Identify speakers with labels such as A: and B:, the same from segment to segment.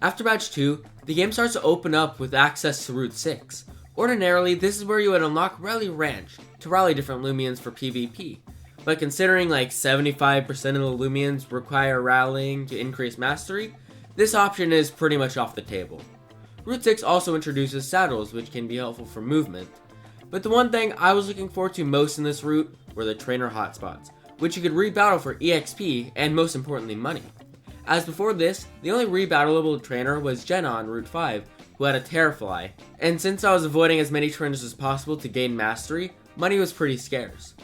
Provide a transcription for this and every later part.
A: After Badge 2, the game starts to open up with access to Route 6. Ordinarily, this is where you would unlock Rally Ranch to rally different Loomians for PvP. But considering like 75% of the Loomians require rallying to increase mastery, this option is pretty much off the table. Route 6 also introduces saddles, which can be helpful for movement. But the one thing I was looking forward to most in this route were the trainer hotspots, which you could rebattle for EXP and most importantly money. As before this, the only rebattleable trainer was Jenna on Route 5, who had a Terrafly, and since I was avoiding as many trainers as possible to gain mastery, money was pretty scarce.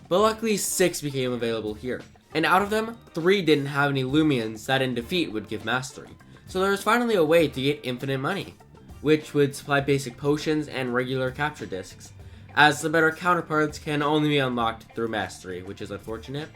A: But luckily 6 became available here, and out of them, 3 didn't have any Loomians that in defeat would give mastery, so there was finally a way to get infinite money, which would supply basic potions and regular capture discs, as the better counterparts can only be unlocked through mastery, which is unfortunate.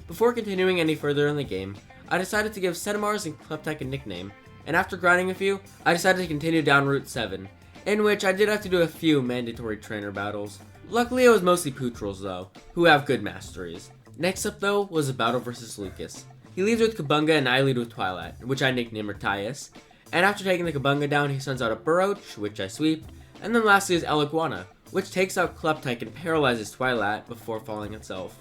A: Before continuing any further in the game, I decided to give Setamars and Kleptek a nickname, and after grinding a few, I decided to continue down Route 7, in which I did have to do a few mandatory trainer battles. Luckily it was mostly Pootrals though, who have good masteries. Next up though was a battle versus Lucas. He leads with Kabunga and I lead with Twilight, which I nicknamed Matthias, and after taking the Kabunga down he sends out a Burroach, which I sweep, and then lastly is Eliguana, which takes out Kleptek and paralyzes Twilight before falling itself.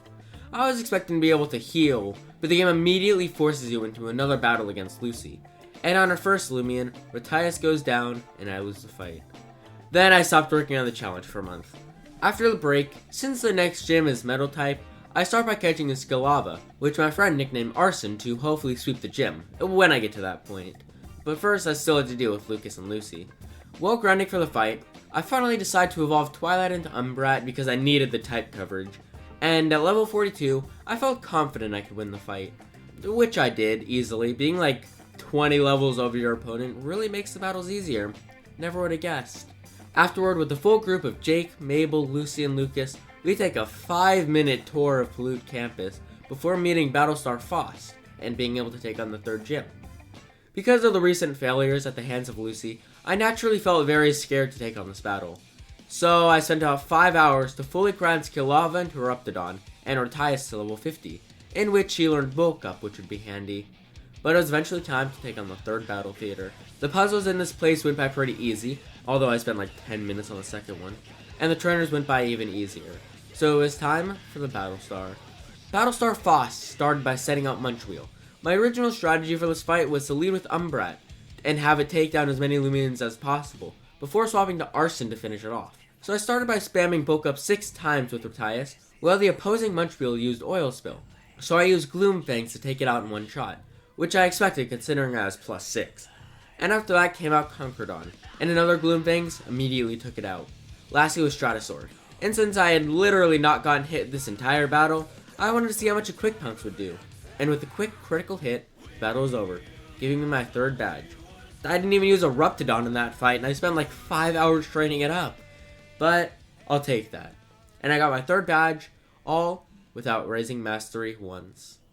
A: I was expecting to be able to heal, but the game immediately forces you into another battle against Lucy. And on her first Loomian, Matthias goes down and I lose the fight. Then I stopped working on the challenge for a month. After the break, since the next gym is Metal type, I start by catching a Skilava, which my friend nicknamed Arson to hopefully sweep the gym, when I get to that point. But first I still had to deal with Lucas and Lucy. While grinding for the fight, I finally decide to evolve Twilight into Umbrat because I needed the type coverage. And at level 42, I felt confident I could win the fight. Which I did, easily. Being like 20 levels over your opponent really makes the battles easier. Never would have guessed. Afterward, with the full group of Jake, Mabel, Lucy, and Lucas, we take a 5-minute tour of Pollute Campus before meeting Battlestar Faust and being able to take on the third gym. Because of the recent failures at the hands of Lucy, I naturally felt very scared to take on this battle. So I spent about 5 hours to fully grind Skilava into Eruptodon and Matthias to level 50, in which he learned Bulk Up, which would be handy. But it was eventually time to take on the third battle theater. The puzzles in this place went by pretty easy, although I spent like 10 minutes on the second one, and the trainers went by even easier. So it was time for the Battlestar. Battlestar Faust started by setting out Munchwheel. My original strategy for this fight was to lead with Umbrat and have it take down as many Loomians as possible, before swapping to Arson to finish it off. So I started by spamming Bulk Up 6 times with Matthias, while the opposing Munchwheel used Oil Spill. So I used Gloomfangs to take it out in one shot, which I expected considering I was plus 6. And after that came out Conquerdon, and another Gloomfangs immediately took it out. Lastly was Stratosaur, and since I had literally not gotten hit this entire battle, I wanted to see how much a Quick Punch would do. And with a quick critical hit, the battle was over, giving me my third badge. I didn't even use Eruptodon in that fight, and I spent like 5 hours training it up. But I'll take that. And I got my third badge, all without raising mastery once.